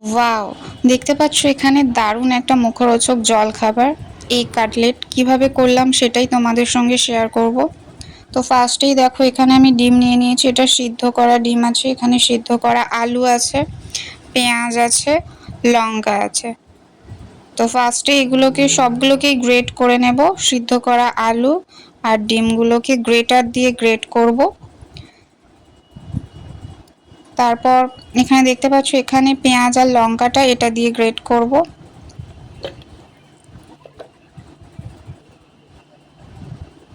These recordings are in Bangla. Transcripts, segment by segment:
ওয়াও! দেখতে পাচ্ছ এখানে দারুণ একটা মুখরোচক জলখাবার এগ কাটলেট কিভাবে করলাম সেটাই তোমাদের সঙ্গে শেয়ার করব। তো ফার্স্টেই দেখো এখানে আমি ডিম নিয়ে নিয়েছি। এটা সিদ্ধ করা ডিম আছে, এখানে সিদ্ধ করা আলু আছে, পেঁয়াজ আছে, লঙ্কা আছে। তো ফার্স্টে এগুলোকে সবগুলোকেই গ্রেট করে নেব। সিদ্ধ করা আলু আর ডিমগুলোকে গ্রেটার দিয়ে গ্রেট করব। তারপর এখানে দেখতে পাচ্ছ এখানে পেঁয়াজ আর লঙ্কাটা এটা দিয়ে গ্রেট করব।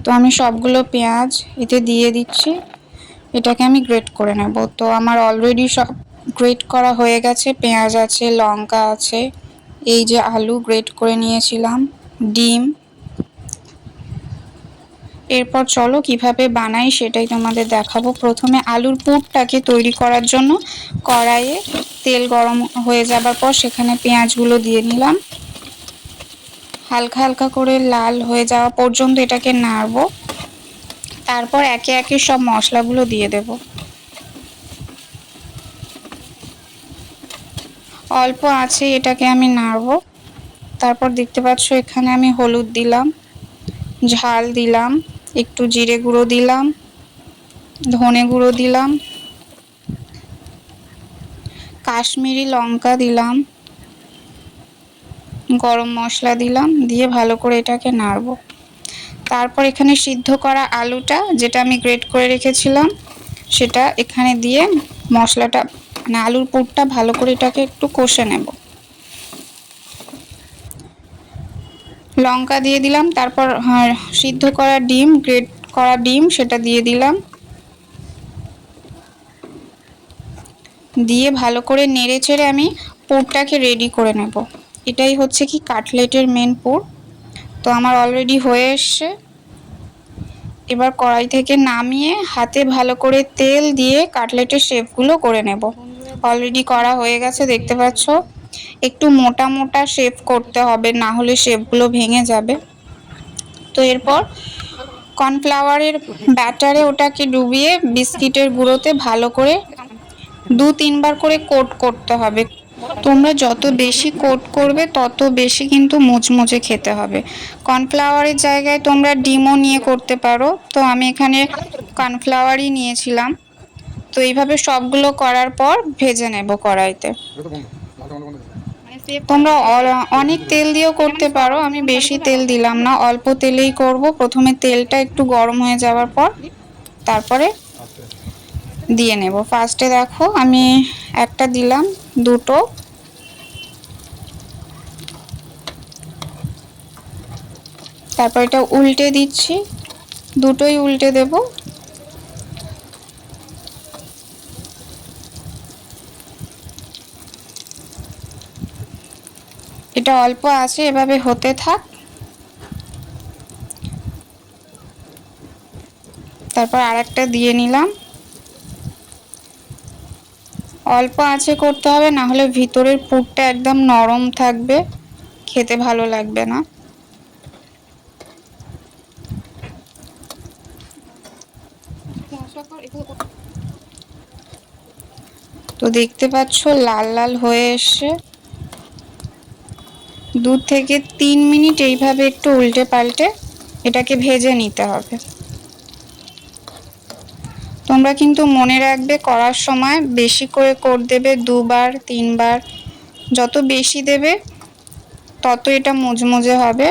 তো আমি সবগুলো পেঁয়াজ এতে দিয়ে দিচ্ছি, এটাকে আমি গ্রেট করে নেব। তো আমার অলরেডি সব গ্রেট করা হয়ে গেছে, পেঁয়াজ আছে, লঙ্কা আছে, এই যে আলু গ্রেট করে নিয়েছিলাম, ডিম। এরপর চলো কিভাবে বানাই সেটাই তোমাদের দেখাবো। প্রথমে আলুর পুরটাকে তৈরি করার জন্য কড়াইয়ে তেল গরম হয়ে যাবার পর সেখানে পেঁয়াজগুলো দিয়ে নিলাম। হালকা হালকা করে লাল হয়ে যাওয়া পর্যন্ত এটাকে নাড়বো। তারপর একে একে সব মশলাগুলো দিয়ে দেব। অল্প আছে এটাকে আমি নাড়বো। তারপর দেখতে পাচ্ছ এখানে আমি হলুদ দিলাম, ঝাল দিলাম, একটু জিরে গুঁড়ো দিলাম, ধনে গুঁড়ো দিলাম, কাশ্মীরি লঙ্কা দিলাম, গরম মশলা দিলাম, দিয়ে ভালো করে এটাকে নাড়বো। তারপর এখানে সিদ্ধ করা আলুটা যেটা আমি গ্রেট করে রেখেছিলাম সেটা এখানে দিয়ে মশলাটা মানে আলুর পুরটা ভালো করে এটাকে একটু কষে নেব। লঙ্কা দিয়ে দিলাম, তারপর সিদ্ধ করা ডিম, গ্রেট করা ডিম সেটা দিয়ে দিলাম, দিয়ে ভালো করে নেড়ে চেড়ে আমি পুরটাকে রেডি করে নেব। এটাই হচ্ছে কি কাটলেটের মেন পুর। তো আমার অলরেডি হয়ে এসছে। এবার কড়াই থেকে নামিয়ে হাতে ভালো করে তেল দিয়ে কাটলেটের শেপগুলো করে নেব। অলরেডি করা হয়ে গেছে দেখতে পাচ্ছ। একটু মোটা মোটা শেপ করতে হবে, না হলে শেপগুলো ভেঙে যাবে। তো এরপর কর্নফ্লাওয়ারের ব্যাটারে ওটাকে ডুবিয়ে বিস্কিটের গুঁড়োতে ভালো করে 2-3 বার করে কোট করতে হবে। তোমরা যত বেশি কোট করবে তত বেশি কিন্তু মুচমুচে খেতে হবে। কর্নফ্লাওয়ারের জায়গায় তোমরা ডিমও নিয়ে করতে পারো, তো আমি এখানে কর্নফ্লাওয়ারই নিয়েছিলাম। তো এইভাবে সবগুলো করার পর ভেজে নেব কড়াইতে। তোমরা অনেক তেল দিয়েও করতে পারো, আমি বেশি তেল দিলাম না, অল্প তেলেই করব। প্রথমে তেলটা একটু গরম হয়ে যাওয়ার পর তারপরে দিয়ে নেব। ফার্স্টে দেখো আমি একটা দিলাম, দুটো, তারপর এটা উল্টে দিচ্ছি, দুটোই উল্টে দেব। এটা অল্প আছে, এভাবে হতে থাক। তারপর আরেকটা দিয়ে নিলাম। অল্প আঁচে করতে হবে, না হলে ভিতরের পুরটা একদম নরম থাকবে, খেতে ভালো লাগবে না। তো দেখতে পাচ্ছ লাল লাল হয়ে এসছে। 2 থেকে 3 মিনিট এইভাবে একটু উল্টে পাল্টে এটাকে ভেজে নিতে হবে। তোমরা কিন্তু মনে রাখবে করার সময় বেশি করে কোট দেবে, 2-3 বার। যত বেশি দেবে তত এটা মুচমুচে হবে।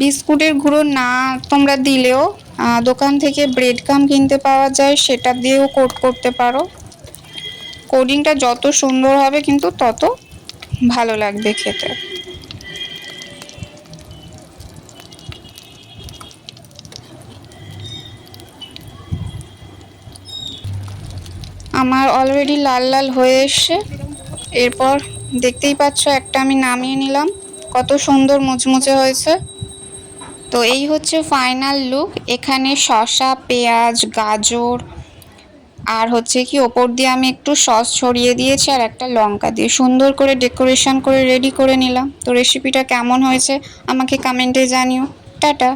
বিস্কুটের গুঁড়ো না তোমরা দিলেও দোকান থেকে ব্রেড ক্রাম্ব কিনতে পাওয়া যায়, সেটা দিয়েও কোট করতে পারো। কোডিংটা যত সুন্দর হবে কিন্তু তত ভালো লাগবে খেতে। আমার অলরেডি লাল লাল হয়ে এসছে। এরপর দেখতেই পাচ্ছ একটা আমি নামিয়ে নিলাম, কত সুন্দর মুচমুচে হয়েছে। তো এই হচ্ছে ফাইনাল লুক। এখানে শসা, পেঁয়াজ, গাজর আর হচ্ছে কি ওপর দিয়ে আমি একটু সস ছড়িয়ে দিয়েছি আর একটা লঙ্কা দিয়ে সুন্দর করে ডেকোরেশন করে রেডি করে নিলাম। তো রেসিপিটা কেমন হয়েছে আমাকে কমেন্টে জানিও। টাটা।